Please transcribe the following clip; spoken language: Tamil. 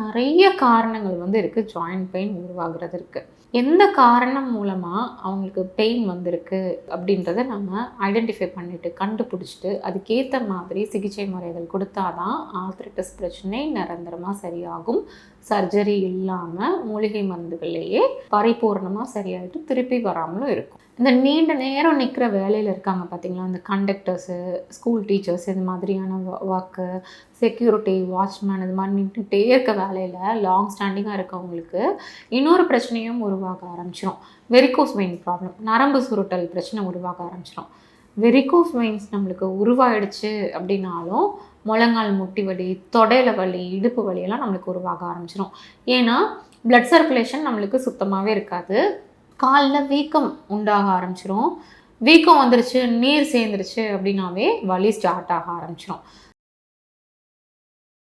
நிறைய காரணங்கள் இருக்குது ஜாயிண்ட் பெயின் உருவாகிறதுக்கு. எந்த காரணம் மூலமாக அவங்களுக்கு பெயின் வந்திருக்கு அப்படின்றத நம்ம ஐடென்டிஃபை பண்ணிவிட்டு கண்டுபிடிச்சிட்டு அதுக்கேற்ற மாதிரி சிகிச்சை முறைகள் கொடுத்தா தான் ஆர்த்ரைட்டிஸ் பிரச்சனை நிரந்தரமாக சரியாகும். சர்ஜரி இல்லாமல் மூலிகை மருந்துகள்லேயே பரிபூர்ணமாக சரியாயிட்டு திருப்பி வராமலும் இருக்கும். இந்த நீண்ட நேரம் நிற்கிற வேலையில் இருக்காங்க பார்த்தீங்களா, இந்த கண்டக்டர்ஸு, ஸ்கூல் டீச்சர்ஸ், இது மாதிரியான ஒர்க்கு, செக்யூரிட்டி, வாட்ச்மேன், இது மாதிரி நின்றுட்டே இருக்க வேலையில் லாங் ஸ்டாண்டிங்காக இருக்கவங்களுக்கு இன்னொரு பிரச்சனையும் உருவாக ஆரம்பிச்சிடும். வெரிகோஸ் வெயின் ப்ராப்ளம், நரம்பு சுருட்டல் பிரச்சனை உருவாக ஆரம்பிச்சிடும். வெரிகோஸ் வெயின்ஸ் நம்மளுக்கு உருவாயிடுச்சு அப்படின்னாலும் முழங்கால் முட்டி வலி, தொடையில வலி, இடுப்பு வலியெல்லாம் நம்மளுக்கு உருவாக ஆரம்பிச்சிடும். ஏன்னா பிளட் சர்க்குலேஷன் நம்மளுக்கு சுத்தமாகவே இருக்காது. காலில் வீக்கம் உண்டாக ஆரம்பிச்சிடும். வீக்கம் வந்துருச்சு, நீர் சேர்ந்துருச்சு அப்படின்னாவே வலி ஸ்டார்ட் ஆக ஆரம்பிச்சிடும்.